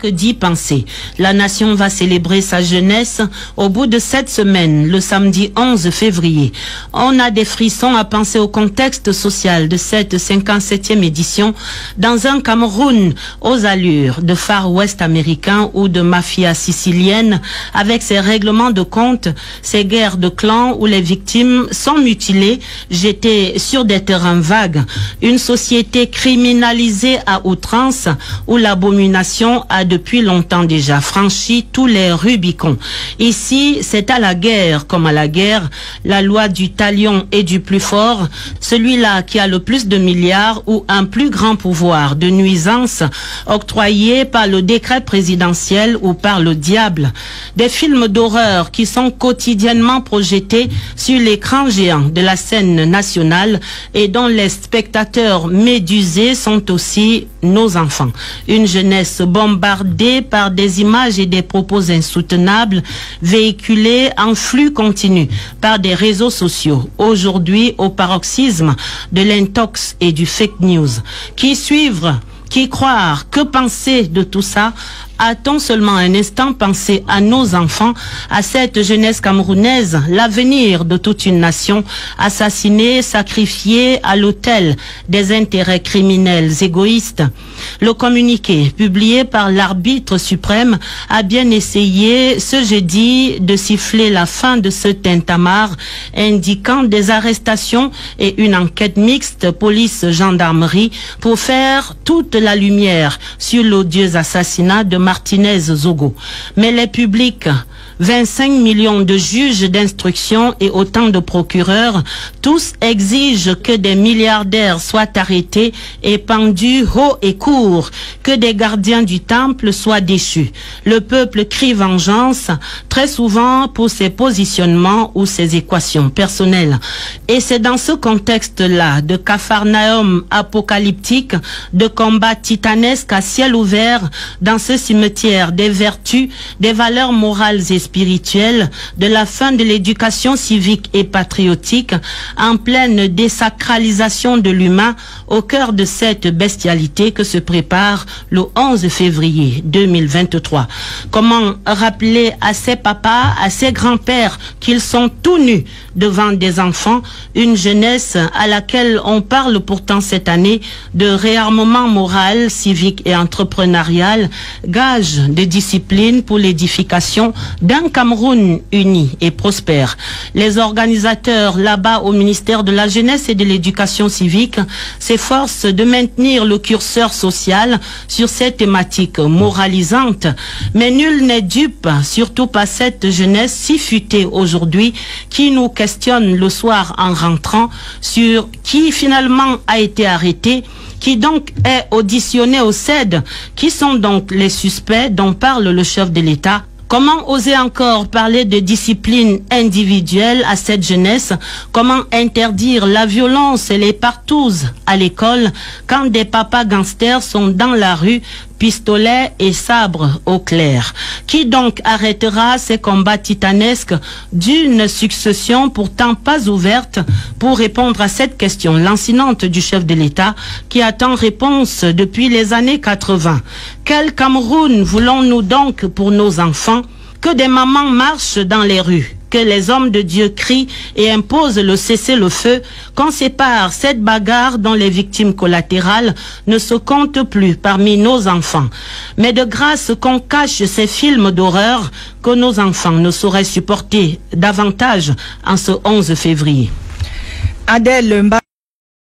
que d'y penser. La nation va célébrer sa jeunesse au bout de 7 semaines, le samedi 11 février. On a des frissons à penser au contexte social de cette 57e édition dans un Cameroun aux allures de Far West américain ou de mafia sicilienne, avec ses règlements de compte, ses guerres de clans où les victimes sont mutilées, jetées sur des terrains vagues. Une société criminalisée à outrance où l'abomination a depuis longtemps déjà franchi tous les Rubicons. Ici, c'est à la guerre comme à la guerre, la loi du talion et du plus fort, celui-là qui a le plus de milliards ou un plus grand pouvoir de nuisance octroyé par le décret présidentiel ou par le diable. Des films d'horreur qui sont quotidiennement projetés sur l'écran géant de la scène nationale et dont les spectateurs médusés sont aussi nos enfants. Une jeunesse bombardée par des images et des propos insoutenables véhiculés en flux continu par des réseaux sociaux, aujourd'hui au paroxysme de l'intox et du fake news. Qui suivre, qui croire, que penser de tout ça? A-t-on seulement un instant pensé à nos enfants, à cette jeunesse camerounaise, l'avenir de toute une nation, assassinée, sacrifiée à l'autel des intérêts criminels égoïstes? Le communiqué publié par l'arbitre suprême a bien essayé ce jeudi de siffler la fin de ce tintamarre, indiquant des arrestations et une enquête mixte police-gendarmerie pour faire toute la lumière sur l'odieux assassinat de Martinez Zogo. Mais les publics, 25 millions de juges d'instruction et autant de procureurs, tous exigent que des milliardaires soient arrêtés et pendus haut et court, que des gardiens du temple soient déchus. Le peuple crie vengeance, très souvent pour ses positionnements ou ses équations personnelles. Et c'est dans ce contexte-là de capharnaüm apocalyptique, de combat titanesque à ciel ouvert, dans ce cimetière des vertus, des valeurs morales et spirituelle, de la fin de l'éducation civique et patriotique, en pleine désacralisation de l'humain, au cœur de cette bestialité que se prépare le 11 février 2023. Comment rappeler à ses papas, à ses grands-pères qu'ils sont tout nus devant des enfants, une jeunesse à laquelle on parle pourtant cette année de réarmement moral, civique et entrepreneurial, gage de discipline pour l'édification d'un Cameroun uni et prospère. Les organisateurs là-bas au ministère de la Jeunesse et de l'Éducation civique s'efforcent de maintenir le curseur social sur cette thématique moralisante, mais nul n'est dupe, surtout pas cette jeunesse si futée aujourd'hui qui nous questionne le soir en rentrant sur qui finalement a été arrêté, qui donc est auditionné au CED, qui sont donc les suspects dont parle le chef de l'État. Comment oser encore parler de discipline individuelle à cette jeunesse? Comment interdire la violence et les partouzes à l'école quand des papas gangsters sont dans la rue, pistolets et sabres au clair? Qui donc arrêtera ces combats titanesques d'une succession pourtant pas ouverte pour répondre à cette question lancinante du chef de l'État qui attend réponse depuis les années 80? Quel Cameroun voulons-nous donc pour nos enfants? Que des mamans marchent dans les rues, que les hommes de Dieu crient et imposent le cessez-le-feu, qu'on sépare cette bagarre dont les victimes collatérales ne se comptent plus parmi nos enfants. Mais de grâce qu'on cache ces films d'horreur que nos enfants ne sauraient supporter davantage en ce 11 février. Adèle